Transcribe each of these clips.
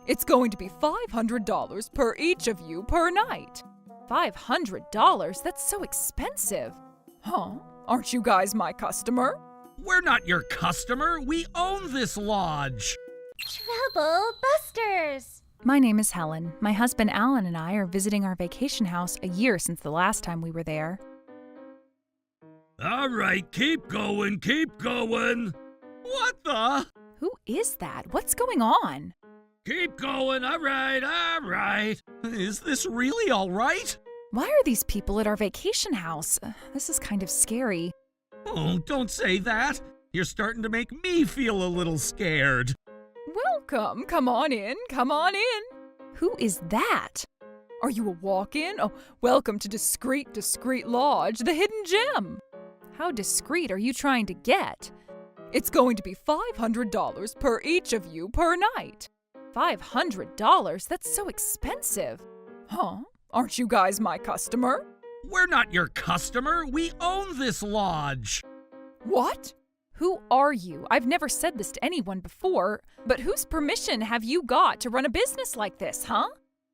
It's going to be $500 per each of you per night. $500? That's so expensive. Huh? Aren't you guys my customer? We're not your customer. We own this lodge. Trouble Busters! My name is Helen. My husband Alan and I are visiting our vacation house a year since the last time we were there. All right, keep going, keep going. What the? Who is that? What's going on? Keep going, all right. Is this really all right? Why are these people at our vacation house? This is kind of scary. Oh, don't say that. You're starting to make me feel a little scared. Welcome. Come on in. Who is that? Are you a walk-in? Oh, welcome to Discreet Lodge, the hidden gem. How discreet are you trying to get? It's going to be $500 per each of you per night. $500? That's so expensive. Huh? Aren't you guys my customer? We're not your customer. We own this lodge. What? Who are you? I've never said this to anyone before, but whose permission have you got to run a business like this, huh?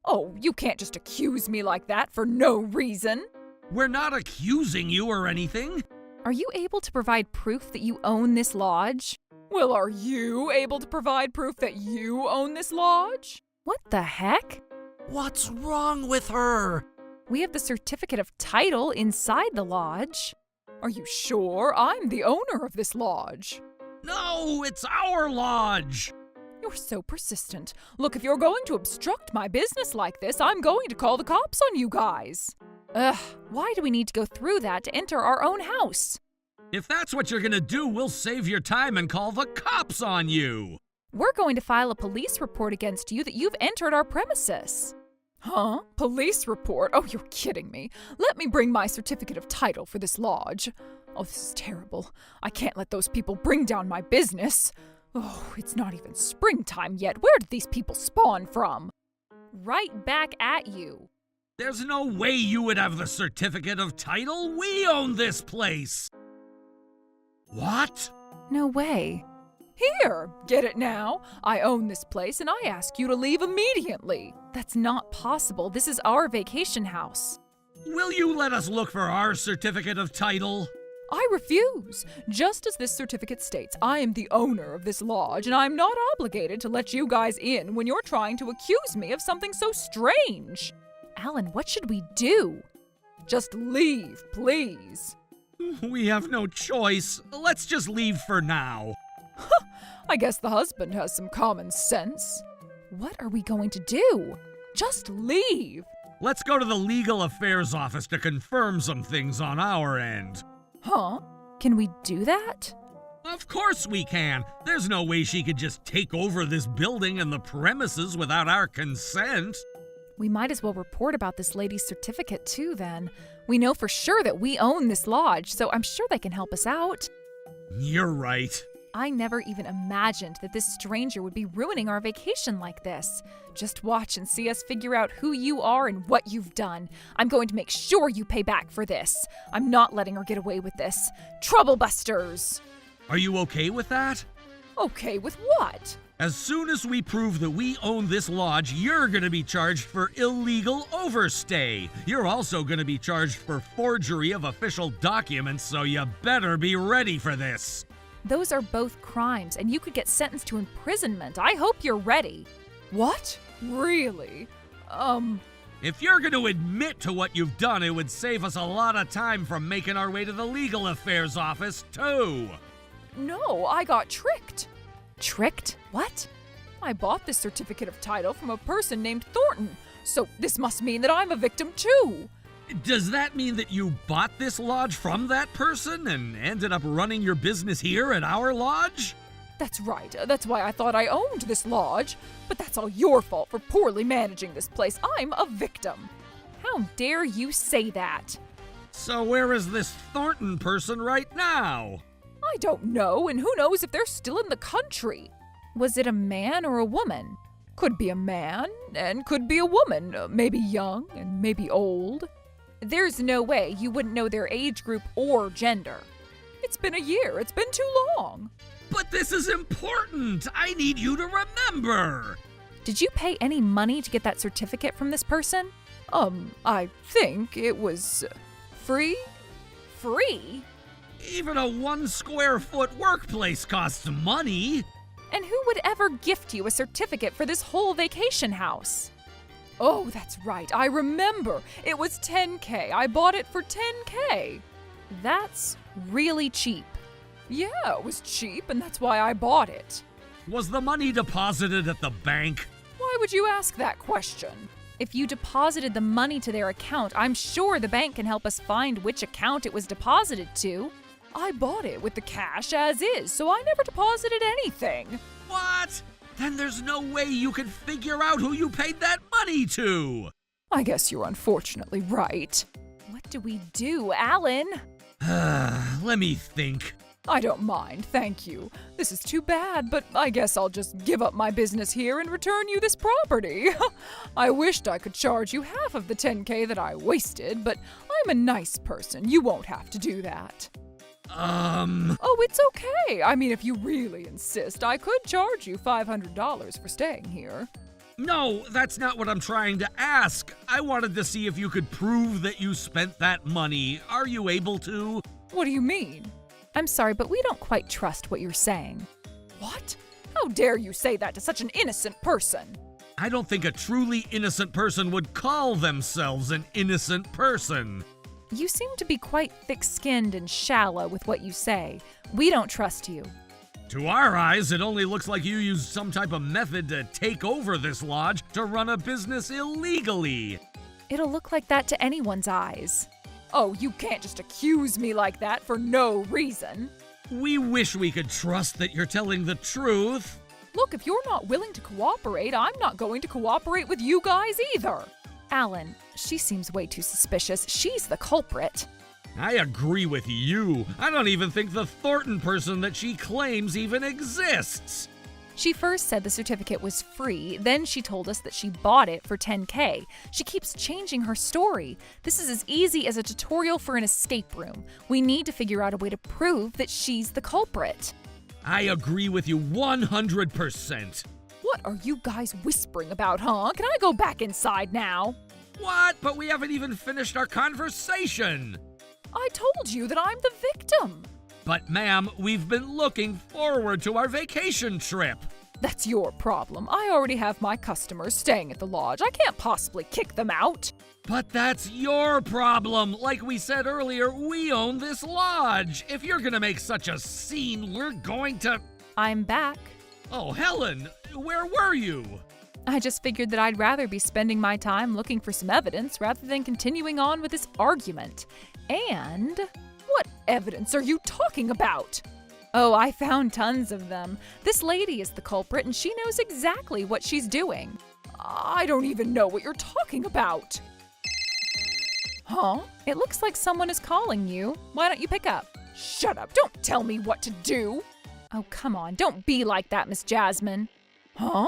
Oh, you can't just accuse me like that for no reason. We're not accusing you or anything. Are you able to provide proof that you own this lodge? Well, are you able to provide proof that you own this lodge? What the heck? What's wrong with her? We have the certificate of title inside the lodge. Are you sure? I'm the owner of this lodge. No, it's our lodge. You're so persistent. Look, if you're going to obstruct my business like this, I'm going to call the cops on you guys. Ugh, why do we need to go through that to enter our own house? If that's what you're gonna do, we'll save your time and call the cops on you. We're going to file a police report against you that you've entered our premises. Huh? Police report? Oh, you're kidding me. Let me bring my certificate of title for this lodge. Oh, this is terrible. I can't let those people bring down my business. Oh, it's not even springtime yet. Where did these people spawn from? Right back at you. There's no way you would have the certificate of title. We own this place. What? No way. Here, get it now. I own this place and I ask you to leave immediately. That's not possible. This is our vacation house. Will you let us look for our certificate of title? I refuse. Just as this certificate states, I am the owner of this lodge and I'm not obligated to let you guys in when you're trying to accuse me of something so strange. Alan, what should we do? Just leave, please. We have no choice. Let's just leave for now. I guess the husband has some common sense. What are we going to do? Just leave. Let's go to the legal affairs office to confirm some things on our end. Huh? Can we do that? Of course we can. There's no way she could just take over this building and the premises without our consent. We might as well report about this lady's certificate too, then. We know for sure that we own this lodge, so I'm sure they can help us out. You're right. I never even imagined that this stranger would be ruining our vacation like this. Just watch and see us figure out who you are and what you've done. I'm going to make sure you pay back for this. I'm not letting her get away with this. Trouble Busters! Are you okay with that? Okay with what? As soon as we prove that we own this lodge, you're gonna be charged for illegal overstay. You're also gonna be charged for forgery of official documents, so you better be ready for this. Those are both crimes, and you could get sentenced to imprisonment. I hope you're ready. What? Really? If you're going to admit to what you've done, it would save us a lot of time from making our way to the legal affairs office, too. No, I got tricked. Tricked? What? I bought this certificate of title from a person named Thornton, so this must mean that I'm a victim, too. Does that mean that you bought this lodge from that person and ended up running your business here at our lodge? That's right. That's why I thought I owned this lodge. But that's all your fault for poorly managing this place. I'm a victim. How dare you say that? So where is this Thornton person right now? I don't know, and who knows if they're still in the country. Was it a man or a woman? Could be a man, and could be a woman. Maybe young, and maybe old. There's no way you wouldn't know their age group or gender. It's been a year. It's been too long. But this is important. I need you to remember. Did you pay any money to get that certificate from this person? I think it was free? Free? Even a 1 square foot workplace costs money. And who would ever gift you a certificate for this whole vacation house? Oh, that's right. I remember. It was $10K. I bought it for $10K. That's really cheap. Yeah, it was cheap, and that's why I bought it. Was the money deposited at the bank? Why would you ask that question? If you deposited the money to their account, I'm sure the bank can help us find which account it was deposited to. I bought it with the cash as is, so I never deposited anything. What? Then there's no way you can figure out who you paid that money to. I guess you're unfortunately right. What do we do, Alan? Let me think. I don't mind, thank you. This is too bad, but I guess I'll just give up my business here and return you this property. I wished I could charge you half of the $10K that I wasted, but I'm a nice person. You won't have to do that. Oh, it's okay. I mean, if you really insist, I could charge you $500 for staying here. No, that's not what I'm trying to ask. I wanted to see if you could prove that you spent that money. Are you able to? What do you mean? I'm sorry, but we don't quite trust what you're saying. What? How dare you say that to such an innocent person? I don't think a truly innocent person would call themselves an innocent person. You seem to be quite thick-skinned and shallow with what you say. We don't trust you. To our eyes, it only looks like you used some type of method to take over this lodge to run a business illegally. It'll look like that to anyone's eyes. Oh, you can't just accuse me like that for no reason. We wish we could trust that you're telling the truth. Look, if you're not willing to cooperate, I'm not going to cooperate with you guys either. Alan, she seems way too suspicious. She's the culprit. I agree with you. I don't even think the Thornton person that she claims even exists. She first said the certificate was free, then she told us that she bought it for $10K. She keeps changing her story. This is as easy as a tutorial for an escape room. We need to figure out a way to prove that she's the culprit. I agree with you 100%. What are you guys whispering about, huh? Can I go back inside now? What? But we haven't even finished our conversation. I told you that I'm the victim. But ma'am, we've been looking forward to our vacation trip. That's your problem. I already have my customers staying at the lodge. I can't possibly kick them out. But that's your problem. Like we said earlier, we own this lodge. If you're gonna make such a scene, we're going to... I'm back. Oh, Helen, where were you? I just figured that I'd rather be spending my time looking for some evidence rather than continuing on with this argument. And... What evidence are you talking about? Oh, I found tons of them. This lady is the culprit and she knows exactly what she's doing. I don't even know what you're talking about. Huh? It looks like someone is calling you. Why don't you pick up? Shut up. Don't tell me what to do. Oh, come on. Don't be like that, Miss Jasmine. Huh?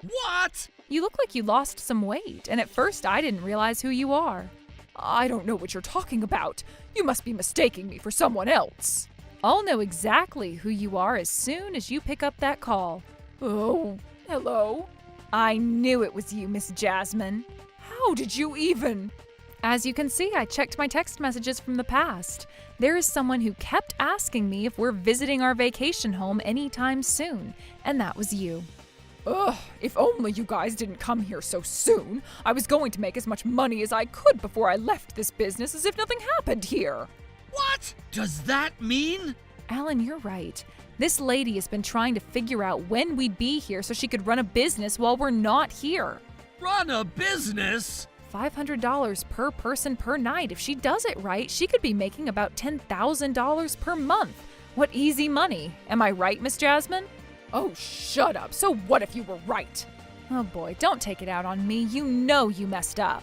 What? You look like you lost some weight, and at first I didn't realize who you are. I don't know what you're talking about. You must be mistaking me for someone else. I'll know exactly who you are as soon as you pick up that call. Oh, hello? I knew it was you, Miss Jasmine. How did you even... As you can see, I checked my text messages from the past. There is someone who kept asking me if we're visiting our vacation home anytime soon, and that was you. Ugh, if only you guys didn't come here so soon. I was going to make as much money as I could before I left this business as if nothing happened here. What does that mean? Alan, you're right. This lady has been trying to figure out when we'd be here so she could run a business while we're not here. Run a business? $500 per person per night. If she does it right, she could be making about $10,000 per month. What easy money. Am I right, Miss Jasmine? Oh, shut up. So what if you were right? Oh boy, don't take it out on me. You know you messed up.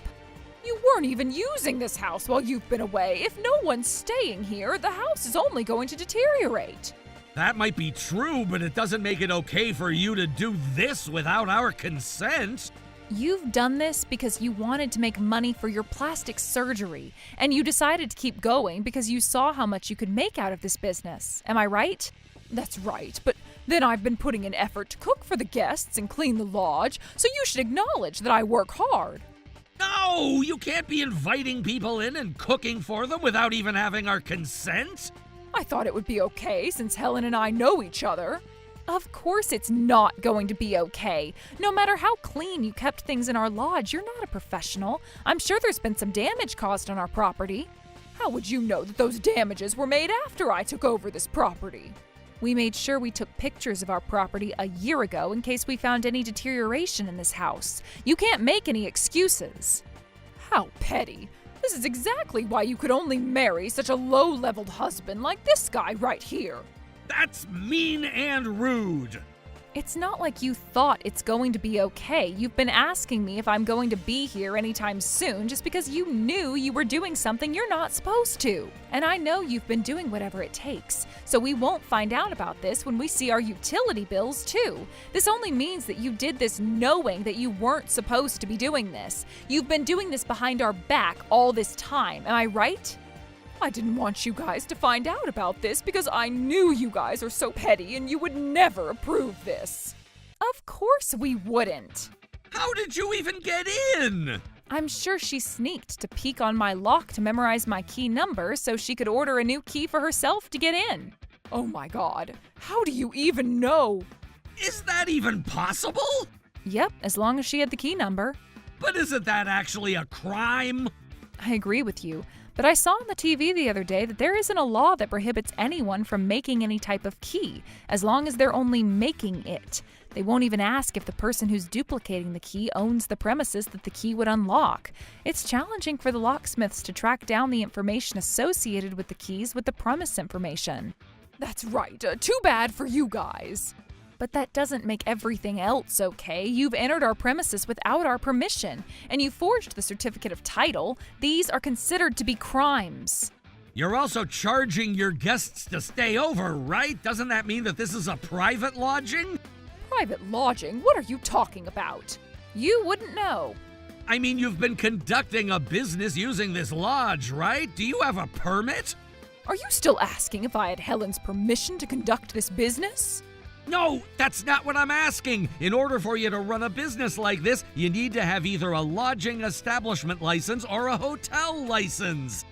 You weren't even using this house while you've been away. If no one's staying here, the house is only going to deteriorate. That might be true, but it doesn't make it okay for you to do this without our consent. You've done this because you wanted to make money for your plastic surgery, and you decided to keep going because you saw how much you could make out of this business. Am I right? That's right, but Then I've been putting in effort to cook for the guests and clean the lodge, so you should acknowledge that I work hard. No, you can't be inviting people in and cooking for them without even having our consent. I thought it would be okay since Helen and I know each other. Of course it's not going to be okay. No matter how clean you kept things in our lodge, you're not a professional. I'm sure there's been some damage caused on our property. How would you know that those damages were made after I took over this property? We made sure we took pictures of our property a year ago in case we found any deterioration in this house. You can't make any excuses. How petty. This is exactly why you could only marry such a low-leveled husband like this guy right here. That's mean and rude. It's not like you thought it's going to be okay. You've been asking me if I'm going to be here anytime soon just because you knew you were doing something you're not supposed to. And I know you've been doing whatever it takes, so we won't find out about this when we see our utility bills too. This only means that you did this knowing that you weren't supposed to be doing this. You've been doing this behind our back all this time, am I right? I didn't want you guys to find out about this because I knew you guys are so petty and you would never approve this. Of course we wouldn't. How did you even get in? I'm sure she sneaked to peek on my lock to memorize my key number so she could order a new key for herself to get in. Oh my God, how do you even know? Is that even possible? Yep, as long as she had the key number. But isn't that actually a crime? I agree with you. But I saw on the TV the other day that there isn't a law that prohibits anyone from making any type of key, as long as they're only making it. They won't even ask if the person who's duplicating the key owns the premises that the key would unlock. It's challenging for the locksmiths to track down the information associated with the keys with the premise information. That's right. Too bad for you guys. But that doesn't make everything else okay. You've entered our premises without our permission, and you forged the certificate of title. These are considered to be crimes. You're also charging your guests to stay over, right? Doesn't that mean that this is a private lodging? Private lodging? What are you talking about? You wouldn't know. I mean, you've been conducting a business using this lodge, right? Do you have a permit? Are you still asking if I had Helen's permission to conduct this business? No, that's not what I'm asking. In order for you to run a business like this, you need to have either a lodging establishment license or a hotel license.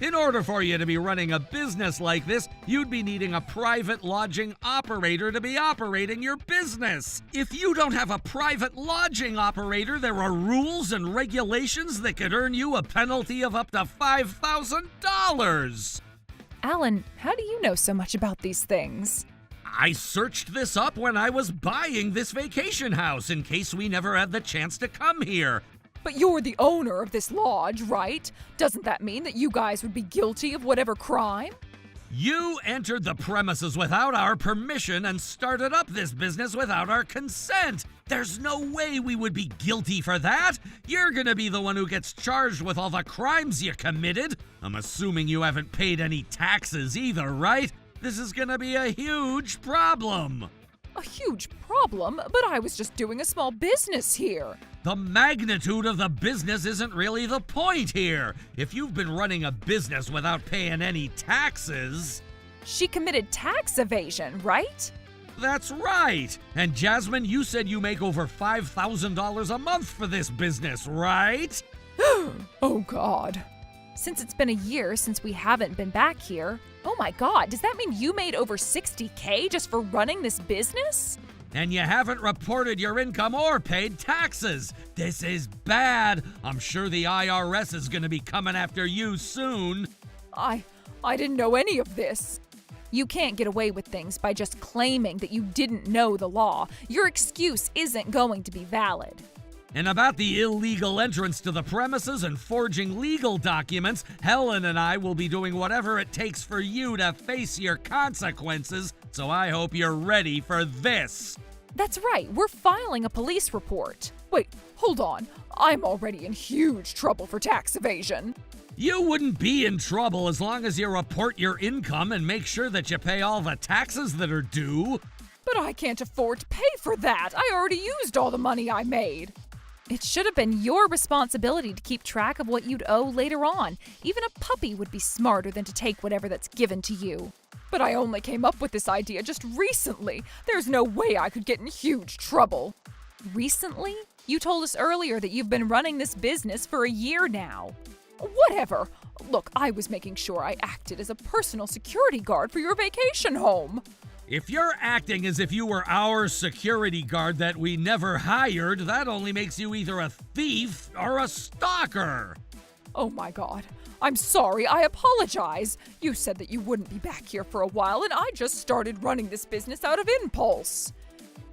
In order for you to be running a business like this, you'd be needing a private lodging operator to be operating your business. If you don't have a private lodging operator, there are rules and regulations that could earn you a penalty of up to $5,000. Alan, how do you know so much about these things? I searched this up when I was buying this vacation house in case we never had the chance to come here. But you're the owner of this lodge, right? Doesn't that mean that you guys would be guilty of whatever crime? You entered the premises without our permission and started up this business without our consent. There's no way we would be guilty for that. You're gonna be the one who gets charged with all the crimes you committed. I'm assuming you haven't paid any taxes either, right? This is gonna be a huge problem. A huge problem? But I was just doing a small business here. The magnitude of the business isn't really the point here. If you've been running a business without paying any taxes... She committed tax evasion, right? That's right. And Jasmine, you said you make over $5,000 a month for this business, right? Oh, God. Since it's been a year since we haven't been back here, oh my God, does that mean you made over $60K just for running this business? And you haven't reported your income or paid taxes. This is bad. I'm sure the IRS is going to be coming after you soon. I didn't know any of this. You can't get away with things by just claiming that you didn't know the law. Your excuse isn't going to be valid. And about the illegal entrance to the premises and forging legal documents, Helen and I will be doing whatever it takes for you to face your consequences, so I hope you're ready for this. That's right, we're filing a police report. Wait, hold on. I'm already in huge trouble for tax evasion. You wouldn't be in trouble as long as you report your income and make sure that you pay all the taxes that are due. But I can't afford to pay for that. I already used all the money I made. It should have been your responsibility to keep track of what you'd owe later on. Even a puppy would be smarter than to take whatever that's given to you. But I only came up with this idea just recently. There's no way I could get in huge trouble. Recently? You told us earlier that you've been running this business for a year now. Whatever. Look, I was making sure I acted as a personal security guard for your vacation home. If you're acting as if you were our security guard that we never hired, that only makes you either a thief or a stalker. Oh my God. I'm sorry. I apologize. You said that you wouldn't be back here for a while, and I just started running this business out of impulse.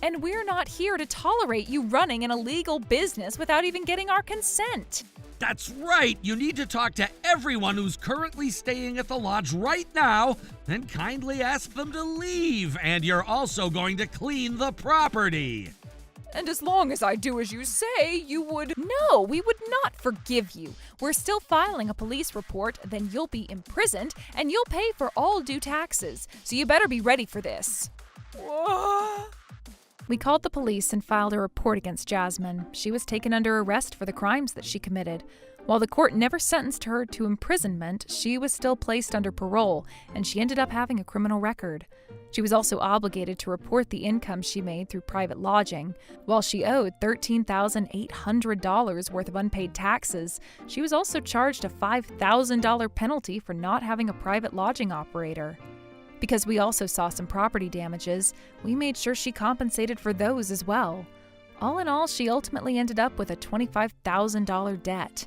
And we're not here to tolerate you running an illegal business without even getting our consent. That's right. You need to talk to everyone who's currently staying at the lodge right now and kindly ask them to leave. And you're also going to clean the property. And as long as I do as you say, you would. No, we would not forgive you. We're still filing a police report, then you'll be imprisoned, and you'll pay for all due taxes. So you better be ready for this. We called the police and filed a report against Jasmine. She was taken under arrest for the crimes that she committed. While the court never sentenced her to imprisonment, she was still placed under parole, and she ended up having a criminal record. She was also obligated to report the income she made through private lodging. While she owed $13,800 worth of unpaid taxes, she was also charged a $5,000 penalty for not having a private lodging operator. Because we also saw some property damages, we made sure she compensated for those as well. All in all, she ultimately ended up with a $25,000 debt.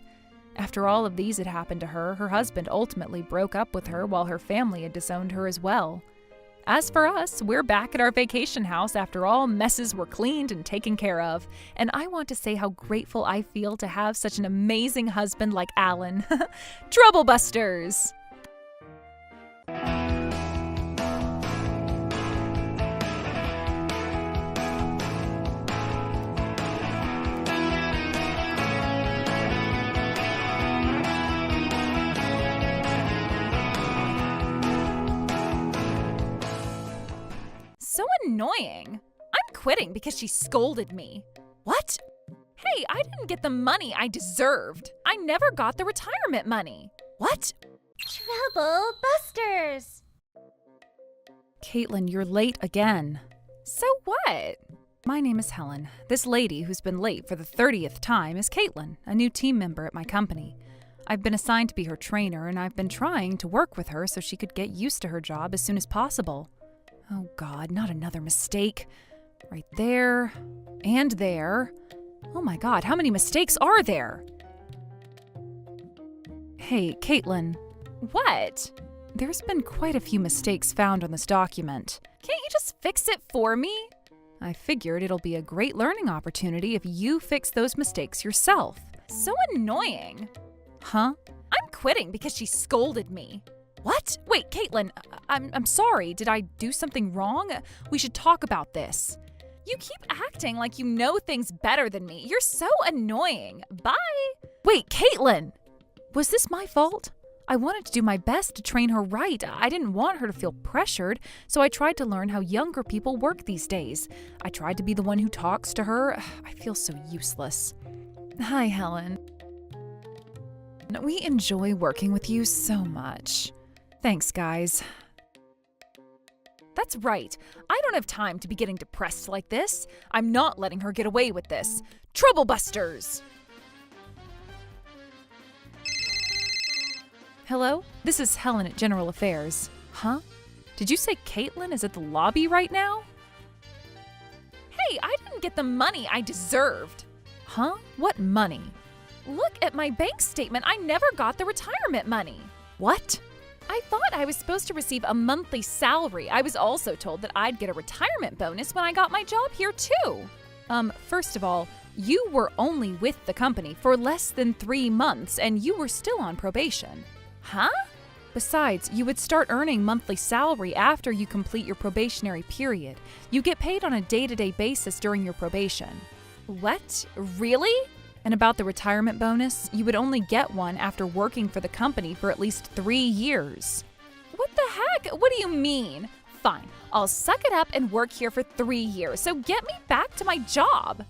After all of these had happened to her, her husband ultimately broke up with her while her family had disowned her as well. As for us, we're back at our vacation house after all messes were cleaned and taken care of. And I want to say how grateful I feel to have such an amazing husband like Alan. Trouble Busters! So annoying. I'm quitting because she scolded me. What? Hey, I didn't get the money I deserved. I never got the retirement money. What? Trouble Busters! Caitlin, you're late again. So what? My name is Helen. This lady who's been late for the 30th time is Caitlin, a new team member at my company. I've been assigned to be her trainer, and I've been trying to work with her so she could get used to her job as soon as possible. Oh God, not another mistake. Right there, and there. Oh my God, how many mistakes are there? Hey, Caitlin. What? There's been quite a few mistakes found on this document. Can't you just fix it for me? I figured it'll be a great learning opportunity if you fix those mistakes yourself. So annoying. Huh? I'm quitting because she scolded me. What? Wait, Caitlin, I'm sorry. Did I do something wrong? We should talk about this. You keep acting like you know things better than me. You're so annoying. Bye. Wait, Caitlin! Was this my fault? I wanted to do my best to train her right. I didn't want her to feel pressured, so I tried to learn how younger people work these days. I tried to be the one who talks to her. I feel so useless. Hi, Helen. We enjoy working with you so much. Thanks, guys. That's right. I don't have time to be getting depressed like this. I'm not letting her get away with this. Trouble Busters! Hello? This is Helen at General Affairs. Huh? Did you say Caitlin is at the lobby right now? Hey, I didn't get the money I deserved. Huh? What money? Look at my bank statement. I never got the retirement money. What? I thought I was supposed to receive a monthly salary. I was also told that I'd get a retirement bonus when I got my job here too. First of all, you were only with the company for less than 3 months and you were still on probation. Huh? Besides, you would start earning monthly salary after you complete your probationary period. You get paid on a day-to-day basis during your probation. What? Really? And about the retirement bonus, you would only get one after working for the company for at least 3 years. What the heck? What do you mean? Fine, I'll suck it up and work here for 3 years, so get me back to my job.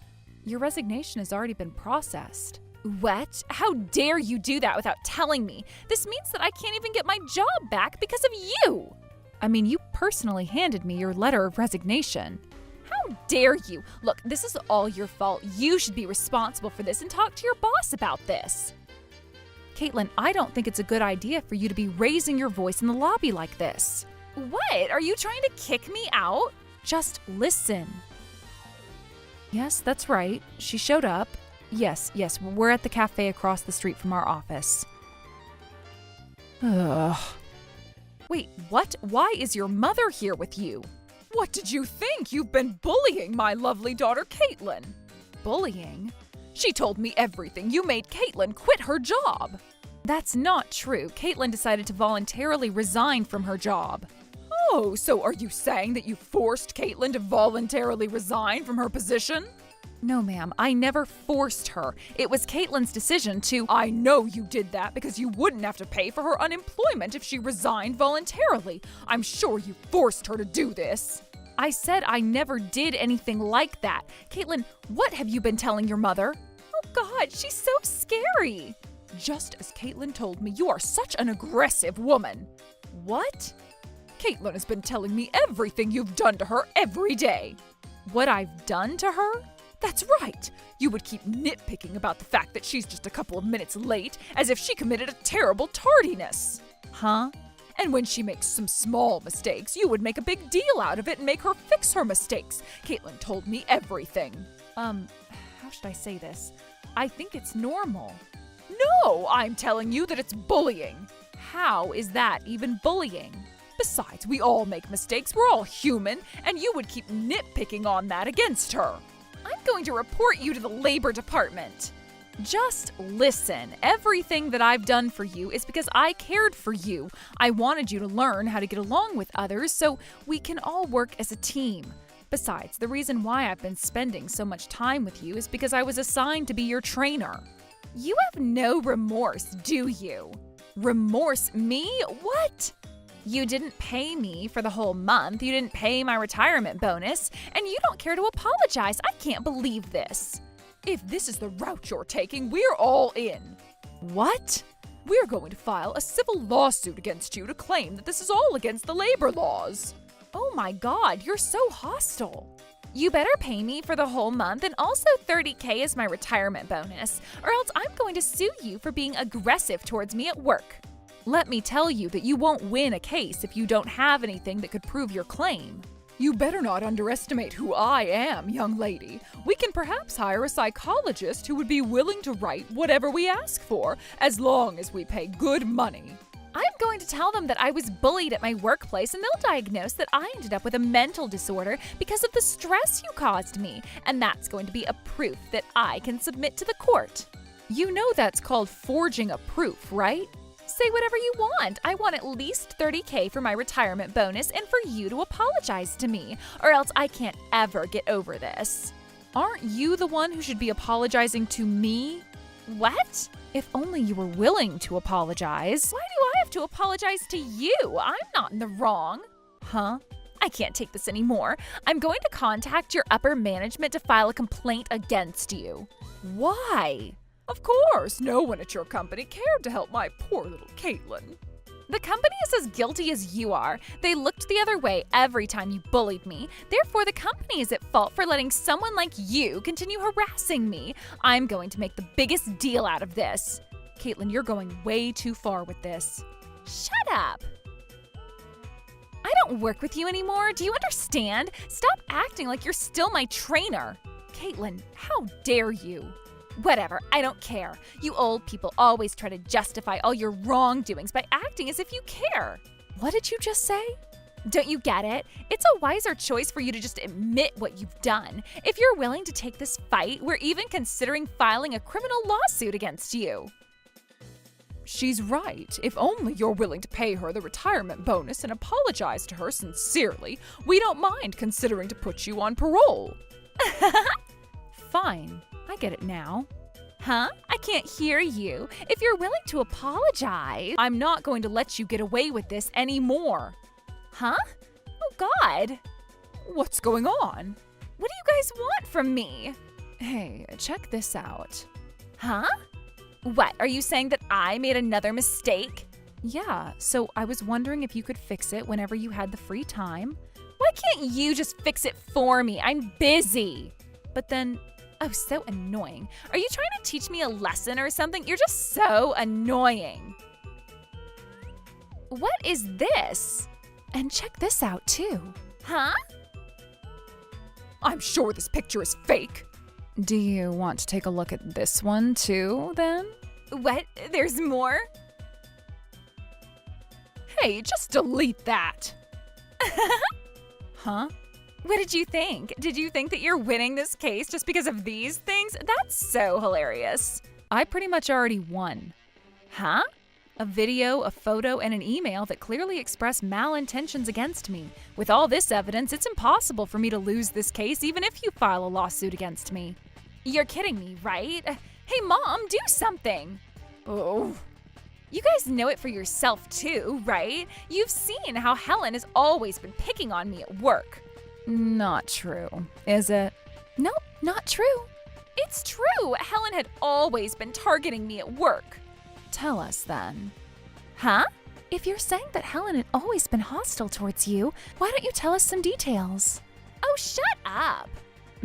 Your resignation has already been processed. What? How dare you do that without telling me? This means that I can't even get my job back because of you! I mean, you personally handed me your letter of resignation. How dare you? Look, this is all your fault. You should be responsible for this and talk to your boss about this. Caitlin, I don't think it's a good idea for you to be raising your voice in the lobby like this. What? Are you trying to kick me out? Just listen. Yes, that's right. She showed up. Yes, we're at the cafe across the street from our office. Ugh. Wait, what? Why is your mother here with you? What did you think? You've been bullying my lovely daughter, Caitlin. Bullying? She told me everything. You made Caitlin quit her job. That's not true. Caitlin decided to voluntarily resign from her job. Oh, so are you saying that you forced Caitlin to voluntarily resign from her position? No, ma'am, I never forced her. It was Caitlin's decision to— I know you did that because you wouldn't have to pay for her unemployment if she resigned voluntarily. I'm sure you forced her to do this. I said I never did anything like that. Caitlin, what have you been telling your mother? Oh God, she's so scary. Just as Caitlin told me, you are such an aggressive woman. What? Caitlin has been telling me everything you've done to her every day. What I've done to her? That's right. You would keep nitpicking about the fact that she's just a couple of minutes late, as if she committed a terrible tardiness. Huh? And when she makes some small mistakes, you would make a big deal out of it and make her fix her mistakes. Caitlin told me everything. How should I say this? I think it's normal. No, I'm telling you that it's bullying. How is that even bullying? Besides, we all make mistakes. We're all human, and you would keep nitpicking on that against her. I'm going to report you to the labor department. Just listen. Everything that I've done for you is because I cared for you. I wanted you to learn how to get along with others so we can all work as a team. Besides, the reason why I've been spending so much time with you is because I was assigned to be your trainer. You have no remorse, do you? Remorse me? What? You didn't pay me for the whole month, you didn't pay my retirement bonus, and you don't care to apologize. I can't believe this. If this is the route you're taking, we're all in. What? We're going to file a civil lawsuit against you to claim that this is all against the labor laws. Oh my God, you're so hostile. You better pay me for the whole month and also $30K as my retirement bonus, or else I'm going to sue you for being aggressive towards me at work. Let me tell you that you won't win a case if you don't have anything that could prove your claim. You better not underestimate who I am, young lady. We can perhaps hire a psychologist who would be willing to write whatever we ask for, as long as we pay good money. I'm going to tell them that I was bullied at my workplace, and they'll diagnose that I ended up with a mental disorder because of the stress you caused me, and that's going to be a proof that I can submit to the court. You know that's called forging a proof, right? Say whatever you want. I want at least $30K for my retirement bonus and for you to apologize to me, or else I can't ever get over this. Aren't you the one who should be apologizing to me? What? If only you were willing to apologize. Why do I have to apologize to you? I'm not in the wrong. Huh? I can't take this anymore. I'm going to contact your upper management to file a complaint against you. Why? Of course, no one at your company cared to help my poor little Caitlin. The company is as guilty as you are. They looked the other way every time you bullied me. Therefore, the company is at fault for letting someone like you continue harassing me. I'm going to make the biggest deal out of this. Caitlin, you're going way too far with this. Shut up. I don't work with you anymore. Do you understand? Stop acting like you're still my trainer. Caitlin, how dare you? Whatever, I don't care. You old people always try to justify all your wrongdoings by acting as if you care. What did you just say? Don't you get it? It's a wiser choice for you to just admit what you've done. If you're willing to take this fight, we're even considering filing a criminal lawsuit against you. She's right. If only you're willing to pay her the retirement bonus and apologize to her sincerely, we don't mind considering to put you on parole. Fine. I get it now. Huh? I can't hear you. If you're willing to apologize, I'm not going to let you get away with this anymore. Huh? Oh God. What's going on? What do you guys want from me? Hey, check this out. Huh? What, are you saying that I made another mistake? Yeah, so I was wondering if you could fix it whenever you had the free time. Why can't you just fix it for me? I'm busy. But then, oh, so annoying. Are you trying to teach me a lesson or something? You're just so annoying. What is this? And check this out too. Huh? I'm sure this picture is fake. Do you want to take a look at this one too, then? What? There's more? Hey, just delete that. Huh? What did you think? Did you think that you're winning this case just because of these things? That's so hilarious. I pretty much already won. Huh? A video, a photo, and an email that clearly express malintentions against me. With all this evidence, it's impossible for me to lose this case even if you file a lawsuit against me. You're kidding me, right? Hey, Mom, do something. Oh. You guys know it for yourself too, right? You've seen how Helen has always been picking on me at work. Not true, is it? Nope, not true. It's true. Helen had always been targeting me at work. Tell us then. Huh? If you're saying that Helen had always been hostile towards you, why don't you tell us some details? Oh, shut up.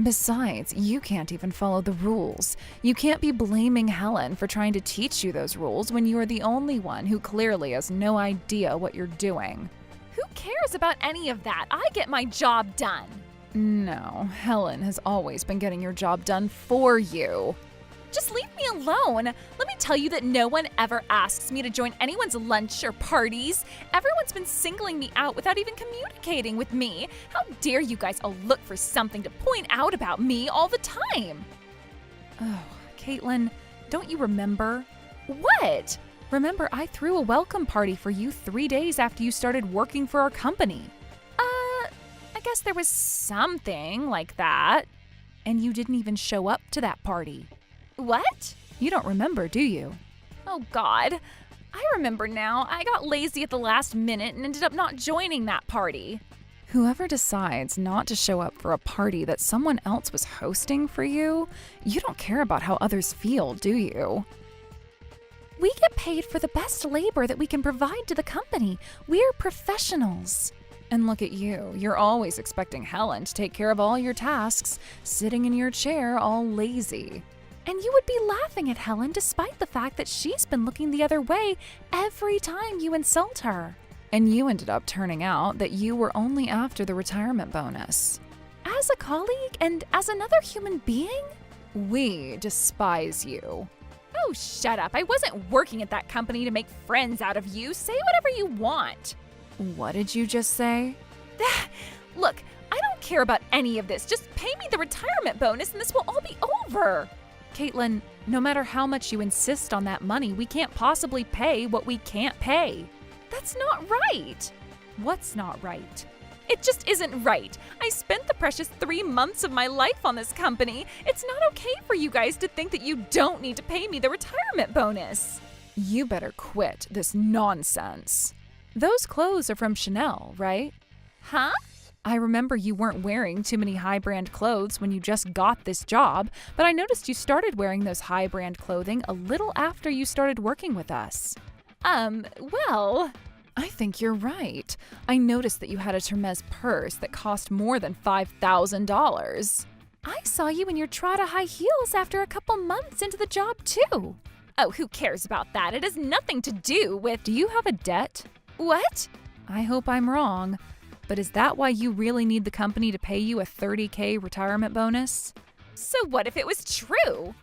Besides, you can't even follow the rules. You can't be blaming Helen for trying to teach you those rules when you are the only one who clearly has no idea what you're doing. Who cares about any of that? I get my job done. No, Helen has always been getting your job done for you. Just leave me alone. Let me tell you that no one ever asks me to join anyone's lunch or parties. Everyone's been singling me out without even communicating with me. How dare you guys all look for something to point out about me all the time? Oh, Caitlin, don't you remember? What? Remember, I threw a welcome party for you 3 days after you started working for our company. I guess there was something like that. And you didn't even show up to that party. What? You don't remember, do you? Oh, God. I remember now. I got lazy at the last minute and ended up not joining that party. Whoever decides not to show up for a party that someone else was hosting for you, you don't care about how others feel, do you? We get paid for the best labor that we can provide to the company. We're professionals. And look at you. You're always expecting Helen to take care of all your tasks, sitting in your chair all lazy. And you would be laughing at Helen despite the fact that she's been looking the other way every time you insult her. And you ended up turning out that you were only after the retirement bonus. As a colleague and as another human being? We despise you. Oh, shut up. I wasn't working at that company to make friends out of you. Say whatever you want. What did you just say? Look, I don't care about any of this. Just pay me the retirement bonus and this will all be over. Caitlin, no matter how much you insist on that money, we can't possibly pay what we can't pay. That's not right. What's not right? It just isn't right. I spent the precious 3 months of my life on this company. It's not okay for you guys to think that you don't need to pay me the retirement bonus. You better quit this nonsense. Those clothes are from Chanel, right? Huh? I remember you weren't wearing too many high-brand clothes when you just got this job, but I noticed you started wearing those high-brand clothing a little after you started working with us. Well... I think you're right. I noticed that you had a Hermes purse that cost more than $5,000. I saw you in your Prada high heels after a couple months into the job, too. Oh, who cares about that? It has nothing to do with... Do you have a debt? What? I hope I'm wrong. But is that why you really need the company to pay you a $30,000 retirement bonus? So what if it was true?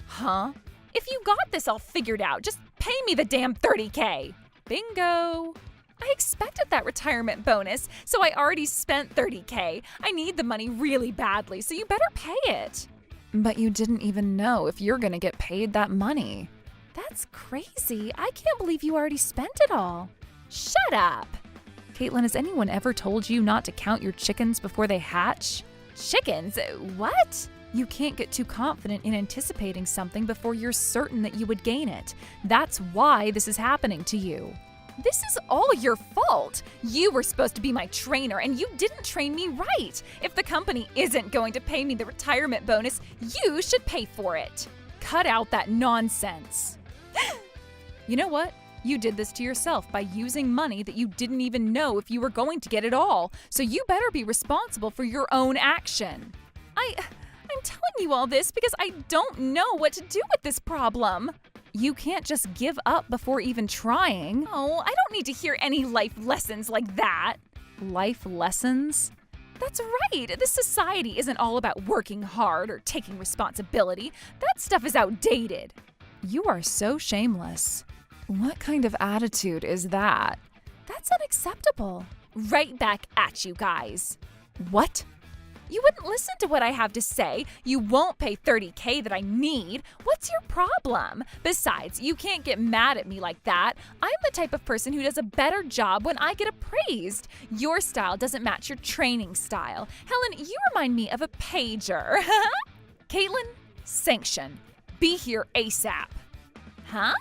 Huh? If you got this all figured out, just pay me the damn $30,000. Bingo! I expected that retirement bonus, so I already spent $30,000. I need the money really badly, so you better pay it. But you didn't even know if you're gonna get paid that money. That's crazy. I can't believe you already spent it all. Shut up! Caitlin, has anyone ever told you not to count your chickens before they hatch? Chickens? What? You can't get too confident in anticipating something before you're certain that you would gain it. That's why this is happening to you. This is all your fault. You were supposed to be my trainer and you didn't train me right. If the company isn't going to pay me the retirement bonus, you should pay for it. Cut out that nonsense. You know what? You did this to yourself by using money that you didn't even know if you were going to get it all. So you better be responsible for your own action. I'm telling you all this because I don't know what to do with this problem. You can't just give up before even trying. Oh, I don't need to hear any life lessons like that. Life lessons? That's right. This society isn't all about working hard or taking responsibility. That stuff is outdated. You are so shameless. What kind of attitude is that? That's unacceptable. Right back at you guys. What? You wouldn't listen to what I have to say. You won't pay $30K that I need. What's your problem? Besides, you can't get mad at me like that. I'm the type of person who does a better job when I get appraised. Your style doesn't match your training style. Helen, you remind me of a pager. Caitlin, sanction. Be here ASAP. Huh?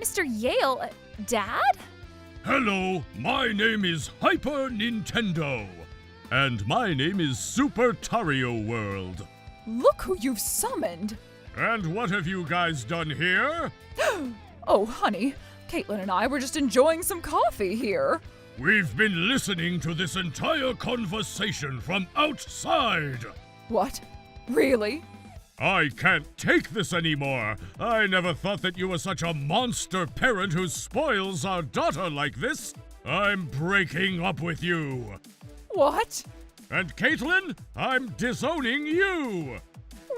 Mr. Yale, Dad? Hello, my name is Hyper Nintendo. And my name is Super Tario World. Look who you've summoned. And what have you guys done here? Oh, honey, Caitlin and I were just enjoying some coffee here. We've been listening to this entire conversation from outside. What? Really? I can't take this anymore. I never thought that you were such a monster parent who spoils our daughter like this. I'm breaking up with you. What? And Caitlin, I'm disowning you.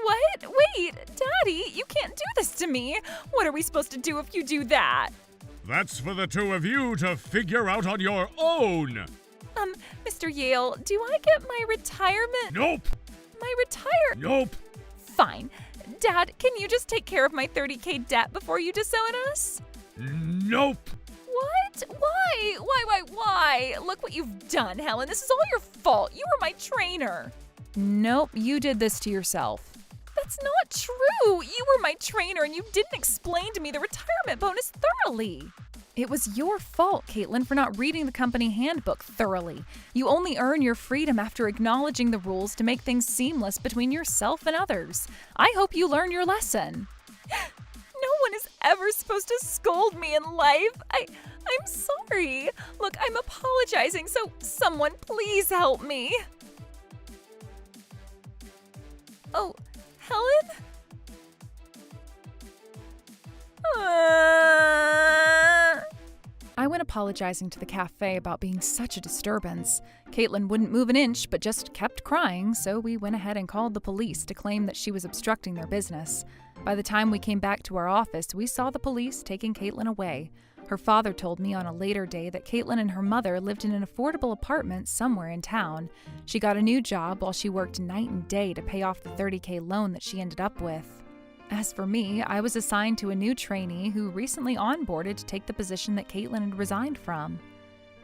What? Wait, Daddy, you can't do this to me. What are we supposed to do if you do that? That's for the two of you to figure out on your own. Mr. Yale, do I get my retirement? Nope. Nope. Fine. Dad, can you just take care of my $30K debt before you disown us? Nope. What? Why? Look what you've done, Helen. This is all your fault. You were my trainer. Nope, you did this to yourself. That's not true. You were my trainer and you didn't explain to me the retirement bonus thoroughly. It was your fault, Caitlin, for not reading the company handbook thoroughly. You only earn your freedom after acknowledging the rules to make things seamless between yourself and others. I hope you learn your lesson. No one is ever supposed to scold me in life. I'm sorry. Look, I'm apologizing, so someone please help me. Oh, Helen? I went apologizing to the cafe about being such a disturbance. Caitlin wouldn't move an inch but just kept crying, so we went ahead and called the police to claim that she was obstructing their business. By the time we came back to our office, we saw the police taking Caitlin away. Her father told me on a later day that Caitlin and her mother lived in an affordable apartment somewhere in town. She got a new job while she worked night and day to pay off the $30K loan that she ended up with. As for me, I was assigned to a new trainee who recently onboarded to take the position that Caitlin had resigned from.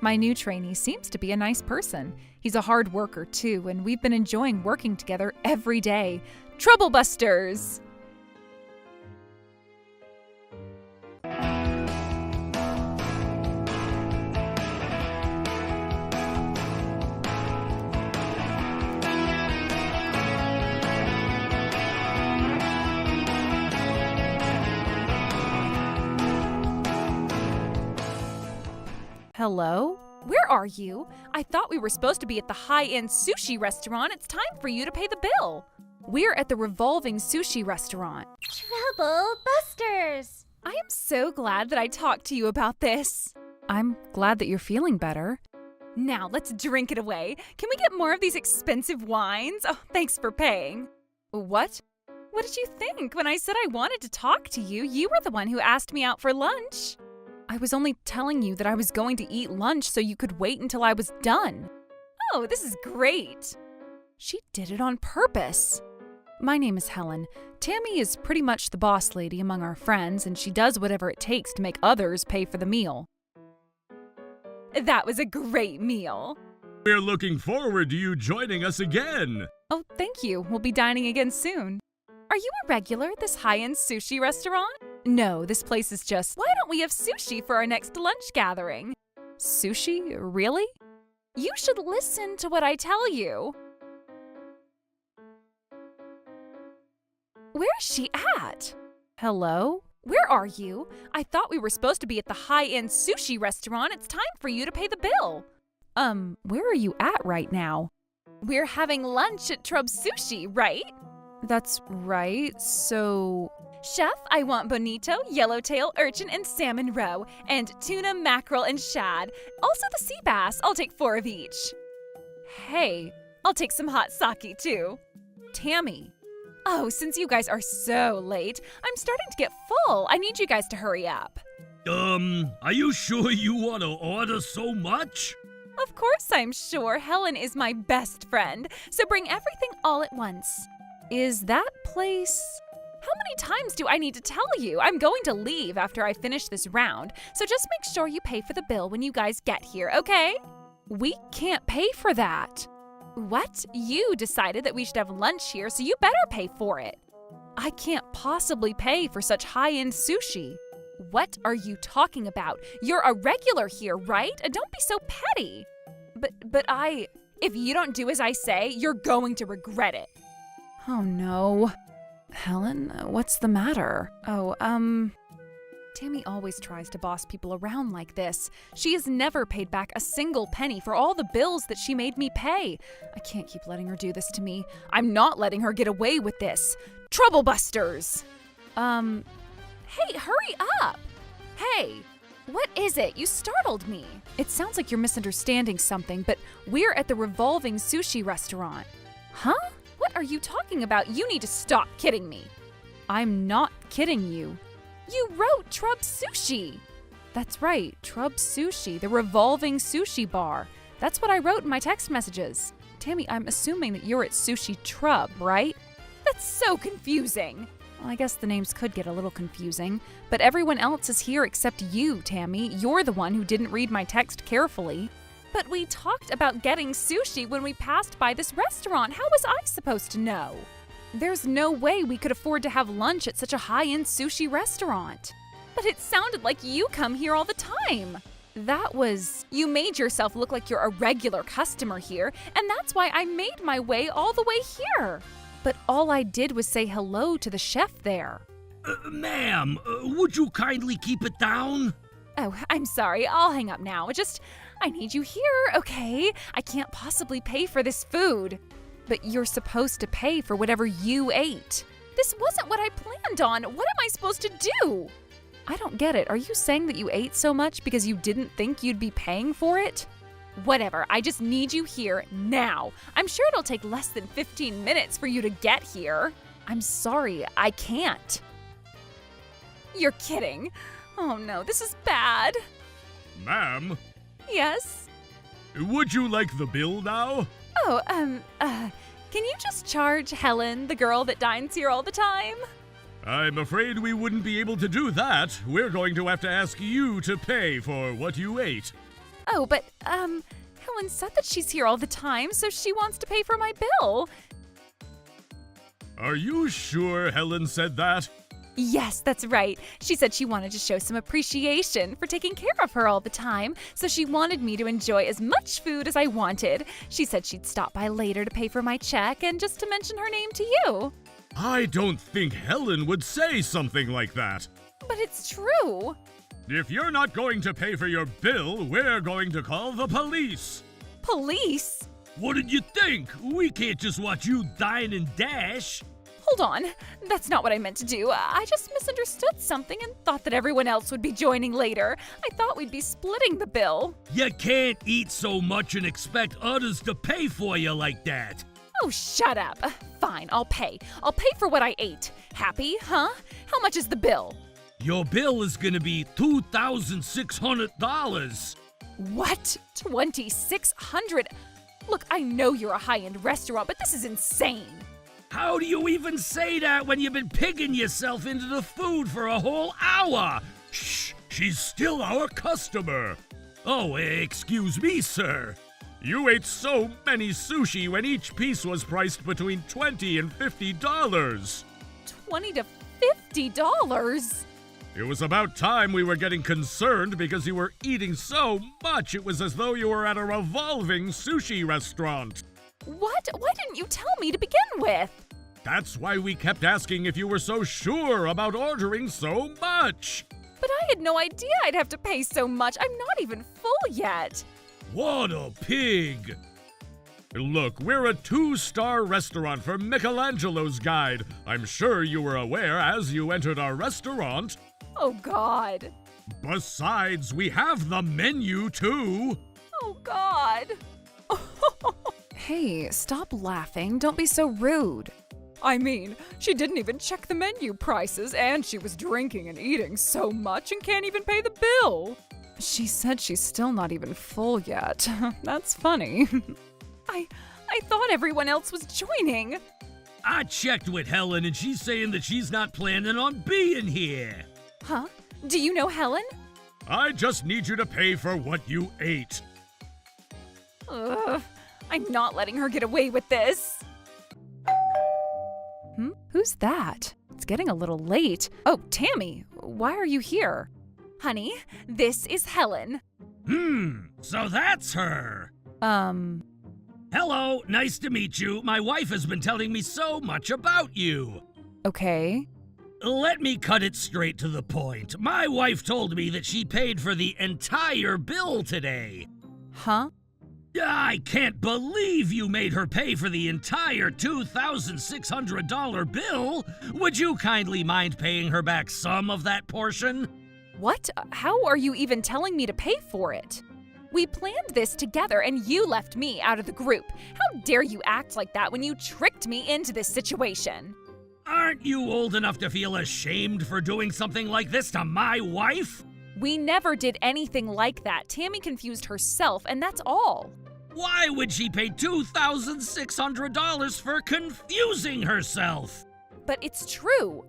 My new trainee seems to be a nice person. He's a hard worker too, and we've been enjoying working together every day. Troublebusters! Hello? Where are you? I thought we were supposed to be at the high-end sushi restaurant. It's time for you to pay the bill. We're at the Revolving Sushi Restaurant. Trouble Busters! I am so glad that I talked to you about this. I'm glad that you're feeling better. Now, let's drink it away. Can we get more of these expensive wines? Oh, thanks for paying. What? What did you think when I said I wanted to talk to you? You were the one who asked me out for lunch. I was only telling you that I was going to eat lunch so you could wait until I was done. Oh, this is great. She did it on purpose. My name is Helen. Tammy is pretty much the boss lady among our friends, and she does whatever it takes to make others pay for the meal. That was a great meal. We're looking forward to you joining us again. Oh, thank you. We'll be dining again soon. Are you a regular at this high-end sushi restaurant? No, this place is just. Why don't we have sushi for our next lunch gathering? Sushi? Really? You should listen to what I tell you. Where's she at? Hello? Where are you? I thought we were supposed to be at the high-end sushi restaurant. It's time for you to pay the bill. Where are you at right now? We're having lunch at Trub Sushi, right? That's right, so. Chef, I want bonito, yellowtail, urchin, and salmon roe, and tuna, mackerel, and shad. Also the sea bass. I'll take 4 of each. Hey, I'll take some hot sake, too. Tammy. Oh, since you guys are so late, I'm starting to get full. I need you guys to hurry up. Are you sure you want to order so much? Of course I'm sure. Helen is my best friend, so bring everything all at once. Is that place. How many times do I need to tell you? I'm going to leave after I finish this round, so just make sure you pay for the bill when you guys get here, okay? We can't pay for that. What? You decided that we should have lunch here, so you better pay for it. I can't possibly pay for such high-end sushi. What are you talking about? You're a regular here, right? Don't be so petty. But if you don't do as I say, you're going to regret it. Oh no. Helen, what's the matter? Tammy always tries to boss people around like this. She has never paid back a single penny for all the bills that she made me pay. I can't keep letting her do this to me. I'm not letting her get away with this. Troublebusters! Hey, hurry up! Hey, what is it? You startled me. It sounds like you're misunderstanding something, but we're at the Revolving Sushi restaurant. Huh? What are you talking about? You need to stop kidding me. I'm not kidding you. You wrote Trub Sushi. That's right, Trub Sushi, the Revolving Sushi Bar. That's what I wrote in my text messages. Tammy, I'm assuming that you're at Sushi Trub, right? That's so confusing. Well, I guess the names could get a little confusing, but everyone else is here except you, Tammy. You're the one who didn't read my text carefully. But we talked about getting sushi when we passed by this restaurant. How was I supposed to know? There's no way we could afford to have lunch at such a high-end sushi restaurant. But it sounded like you come here all the time. You made yourself look like you're a regular customer here, and that's why I made my way all the way here. But all I did was say hello to the chef there. Ma'am, would you kindly keep it down? Oh, I'm sorry. I'll hang up now. I need you here, okay? I can't possibly pay for this food. But you're supposed to pay for whatever you ate. This wasn't what I planned on. What am I supposed to do? I don't get it. Are you saying that you ate so much because you didn't think you'd be paying for it? Whatever. I just need you here now. I'm sure it'll take less than 15 minutes for you to get here. I'm sorry, I can't. You're kidding. Oh no, this is bad. Ma'am? Yes? Would you like the bill now? Oh, can you just charge Helen, the girl that dines here all the time? I'm afraid we wouldn't be able to do that. We're going to have to ask you to pay for what you ate. Oh, but, Helen said that she's here all the time, so she wants to pay for my bill. Are you sure Helen said that? Yes, that's right. She said she wanted to show some appreciation for taking care of her all the time, so she wanted me to enjoy as much food as I wanted. She said she'd stop by later to pay for my check and just to mention her name to you. I don't think Helen would say something like that. But it's true. If you're not going to pay for your bill, we're going to call the police. Police? What did you think? We can't just watch you dine and dash. Hold on. That's not what I meant to do. I just misunderstood something and thought that everyone else would be joining later. I thought we'd be splitting the bill. You can't eat so much and expect others to pay for you like that. Oh, shut up. Fine, I'll pay. I'll pay for what I ate. Happy, huh? How much is the bill? Your bill is gonna be $2,600. What? $2,600? Look, I know you're a high-end restaurant, but this is insane. How do you even say that when you've been pigging yourself into the food for a whole hour? Shh, she's still our customer. Oh, excuse me, sir. You ate so many sushi when each piece was priced between $20 and $50. $20 to $50? It was about time we were getting concerned because you were eating so much it was as though you were at a revolving sushi restaurant. What? Why didn't you tell me to begin with? That's why we kept asking if you were so sure about ordering so much. But I had no idea I'd have to pay so much. I'm not even full yet. What a pig! Look, we're a 2-star restaurant for Michelangelo's Guide. I'm sure you were aware as you entered our restaurant. Oh, God. Besides, we have the menu too. Oh, God. Hey, stop laughing. Don't be so rude. I mean, she didn't even check the menu prices, and she was drinking and eating so much and can't even pay the bill. She said she's still not even full yet. That's funny. I thought everyone else was joining. I checked with Helen and she's saying that she's not planning on being here. Huh? Do you know Helen? I just need you to pay for what you ate. Ugh, I'm not letting her get away with this. Who's that? It's getting a little late. Oh, Tammy, why are you here? Honey, this is Helen. So that's her. Hello, nice to meet you. My wife has been telling me so much about you. Okay. Let me cut it straight to the point. My wife told me that she paid for the entire bill today. Huh? I can't believe you made her pay for the entire $2,600 bill. Would you kindly mind paying her back some of that portion? What? How are you even telling me to pay for it? We planned this together and you left me out of the group. How dare you act like that when you tricked me into this situation? Aren't you old enough to feel ashamed for doing something like this to my wife? We never did anything like that. Tammy confused herself, and that's all. Why would she pay $2,600 for confusing herself? But it's true.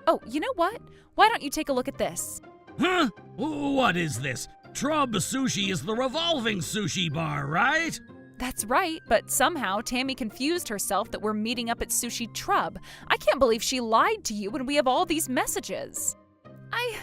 Oh, you know what? Why don't you take a look at this? Huh? What is this? Trub Sushi is the revolving sushi bar, right? That's right, but somehow Tammy confused herself that we're meeting up at Sushi Trub. I can't believe she lied to you when we have all these messages. I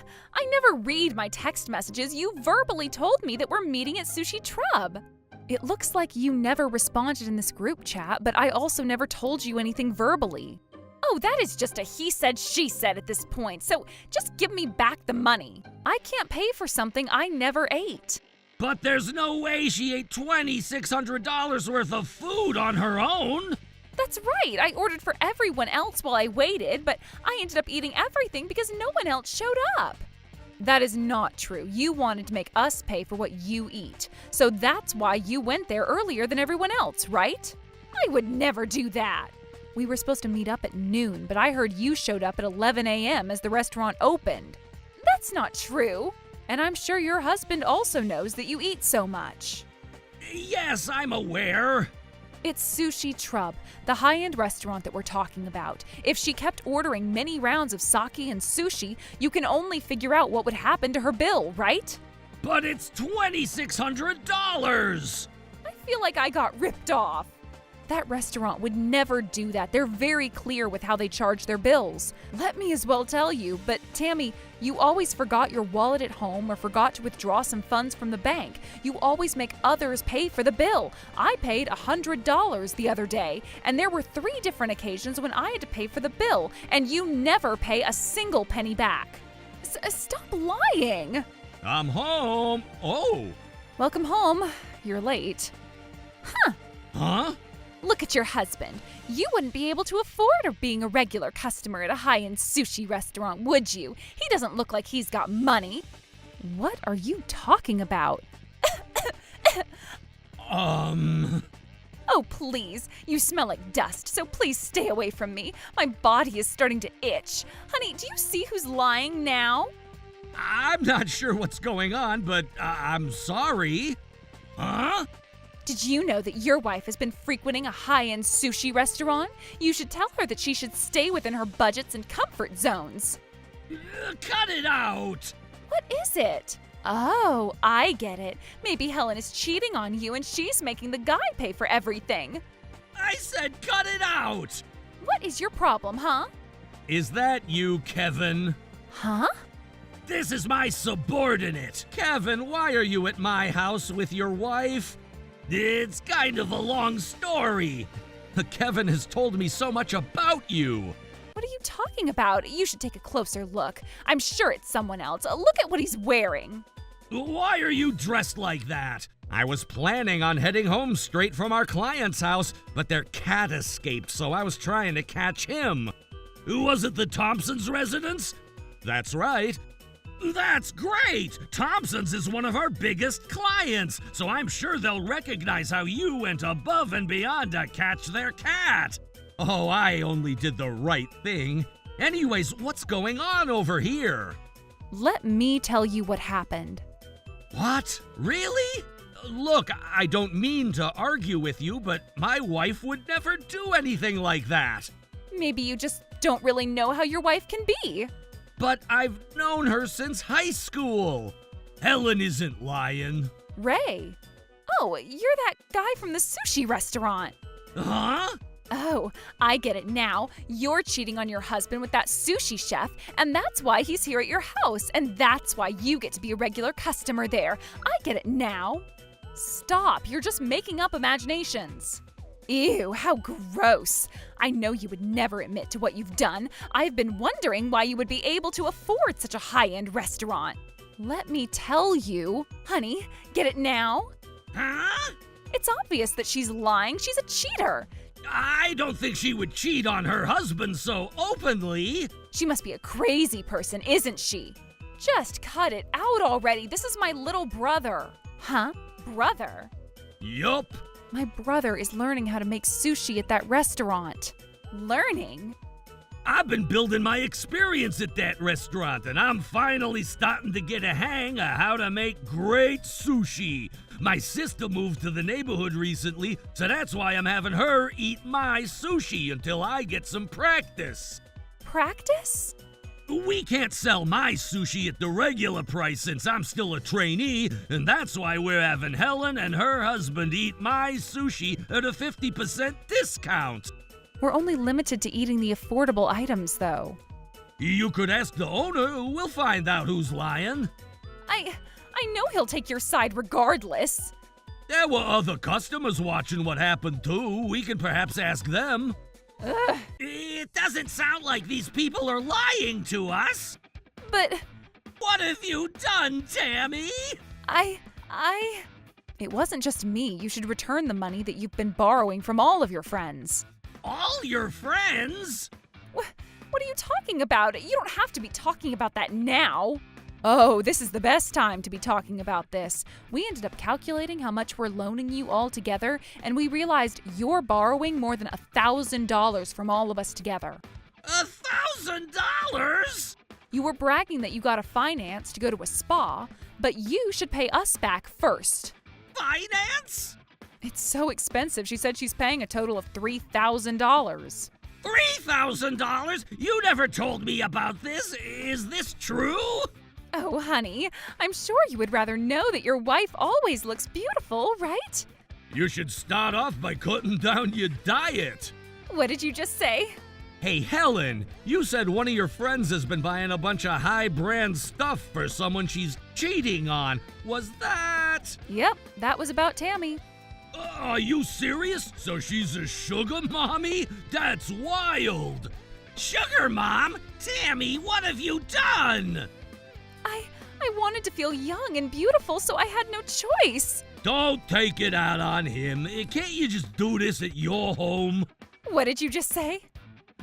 never read my text messages. You verbally told me that we're meeting at Sushi Trub. It looks like you never responded in this group chat, but I also never told you anything verbally. Oh, that is just a he said, she said at this point, so just give me back the money. I can't pay for something I never ate. But there's no way she ate $2,600 worth of food on her own. That's right. I ordered for everyone else while I waited, but I ended up eating everything because no one else showed up. That is not true. You wanted to make us pay for what you eat. So that's why you went there earlier than everyone else, right? I would never do that. We were supposed to meet up at noon, but I heard you showed up at 11 a.m. as the restaurant opened. That's not true. And I'm sure your husband also knows that you eat so much. Yes, I'm aware. It's Sushi Trub, the high-end restaurant that we're talking about. If she kept ordering many rounds of sake and sushi, you can only figure out what would happen to her bill, right? But it's $2,600! I feel like I got ripped off. That restaurant would never do that. They're very clear with how they charge their bills. Let me as well tell you, but Tammy, you always forgot your wallet at home or forgot to withdraw some funds from the bank. You always make others pay for the bill. I paid $100 the other day, and there were 3 different occasions when I had to pay for the bill, and you never pay a single penny back. Stop lying. I'm home. Oh. Welcome home. You're late. Huh? Look at your husband. You wouldn't be able to afford being a regular customer at a high-end sushi restaurant, would you? He doesn't look like he's got money. What are you talking about? Oh, please. You smell like dust, so please stay away from me. My body is starting to itch. Honey, do you see who's lying now? I'm not sure what's going on, but I'm sorry. Huh? Did you know that your wife has been frequenting a high-end sushi restaurant? You should tell her that she should stay within her budgets and comfort zones. Cut it out! What is it? Oh, I get it. Maybe Helen is cheating on you and she's making the guy pay for everything. I said cut it out! What is your problem, huh? is that you, Kevin? Huh? This is my subordinate. Kevin, why are you at my house with your wife? It's kind of a long story. Kevin has told me so much about you. What are you talking about? You should take a closer look. I'm sure it's someone else. Look at what he's wearing. Why are you dressed like that? I was planning on heading home straight from our client's house, but their cat escaped, so I was trying to catch him. Was it the Thompsons' residence? That's right. That's great! Thompson's is one of our biggest clients, so I'm sure they'll recognize how you went above and beyond to catch their cat. Oh, I only did the right thing. Anyways, what's going on over here? Let me tell you what happened. What? Really? Look, I don't mean to argue with you, but my wife would never do anything like that. Maybe you just don't really know how your wife can be. But I've known her since high school. Helen isn't lying. Ray. Oh, you're that guy from the sushi restaurant. Huh? Oh, I get it now. You're cheating on your husband with that sushi chef, and that's why he's here at your house, and that's why you get to be a regular customer there. I get it now. Stop, you're just making up imaginations. Ew, how gross. I know you would never admit to what you've done. I've been wondering why you would be able to afford such a high-end restaurant. Let me tell you. Honey, get it now? Huh? It's obvious that she's lying. She's a cheater. I don't think she would cheat on her husband so openly. She must be a crazy person, isn't she? Just cut it out already. This is my little brother. Huh? Brother? Yup. My brother is learning how to make sushi at that restaurant. Learning? I've been building my experience at that restaurant, and I'm finally starting to get a hang of how to make great sushi. My sister moved to the neighborhood recently, so that's why I'm having her eat my sushi until I get some practice. Practice? We can't sell my sushi at the regular price since I'm still a trainee, and that's why we're having Helen and her husband eat my sushi at a 50% discount. We're only limited to eating the affordable items, though. You could ask the owner. We'll find out who's lying. I know he'll take your side regardless. There were other customers watching what happened too. We can perhaps ask them. Ugh. It doesn't sound like these people are lying to us. But What have you done, Tammy? It wasn't just me. You should return the money that you've been borrowing from all of your friends. All your friends? What are you talking about? You don't have to be talking about that now. Oh, this is the best time to be talking about this. We ended up calculating how much we're loaning you all together, and we realized you're borrowing more than $1,000 from all of us together. $1,000? You were bragging that you got a finance to go to a spa, but you should pay us back first. Finance? It's so expensive. She said she's paying a total of $3,000. $3,000? You never told me about this. Is this true? Oh, honey, I'm sure you would rather know that your wife always looks beautiful, right? You should start off by cutting down your diet. What did you just say? Hey, Helen, you said one of your friends has been buying a bunch of high-brand stuff for someone she's cheating on. Was that? Yep, that was about Tammy. Are you serious? So she's a sugar mommy? That's wild. Sugar mom? Tammy, what have you done? I wanted to feel young and beautiful, so I had no choice. Don't take it out on him. Can't you just do this at your home? What did you just say?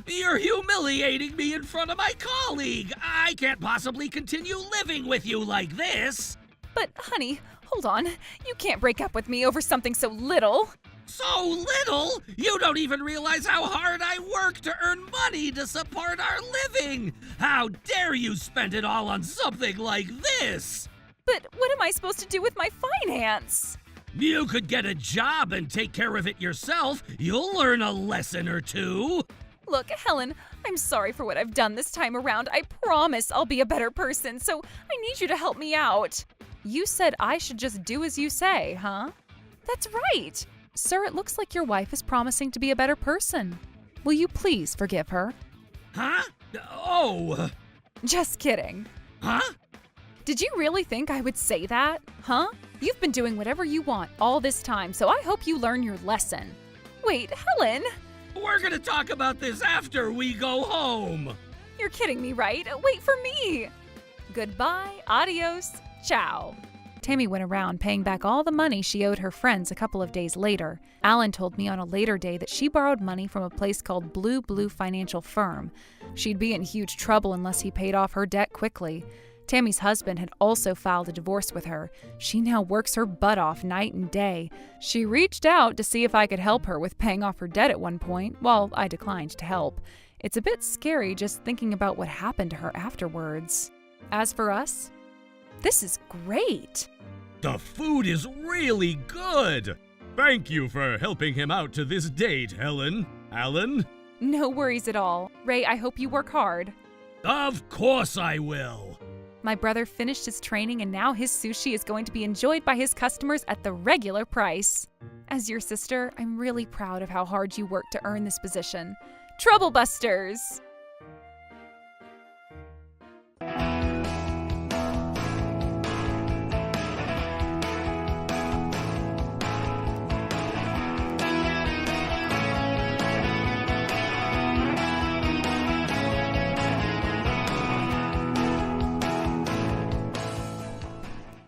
You're humiliating me in front of my colleague. I can't possibly continue living with you like this. But, honey, hold on. You can't break up with me over something so little. So little? You don't even realize how hard I work to earn money to support our living. How dare you spend it all on something like this? But what am I supposed to do with my finance? You could get a job and take care of it yourself. You'll learn a lesson or two. Look, Helen, I'm sorry for what I've done this time around. I promise I'll be a better person, so I need you to help me out. You said I should just do as you say, huh? That's right. Sir, it looks like your wife is promising to be a better person. Will you please forgive her? Huh? Oh, Just kidding. huh? Did you really think I would say that? Huh? You've been doing whatever you want all this time, so I hope you learn your lesson. Wait, Helen? We're gonna talk about this after we go home. You're kidding me, right? Wait for me. Goodbye, adios, ciao. Tammy went around paying back all the money she owed her friends a couple of days later. Alan told me on a later day that she borrowed money from a place called Blue Financial Firm. She'd be in huge trouble unless he paid off her debt quickly. Tammy's husband had also filed a divorce with her. She now works her butt off night and day. She reached out to see if I could help her with paying off her debt at one point, while I declined to help. It's a bit scary just thinking about what happened to her afterwards. As for us, this is great. The food is really good. Thank you for helping him out to this date, Helen. Alan? No worries at all. Ray, I hope you work hard. Of course I will. My brother finished his training and now his sushi is going to be enjoyed by his customers at the regular price. As your sister, I'm really proud of how hard you worked to earn this position. Trouble Busters!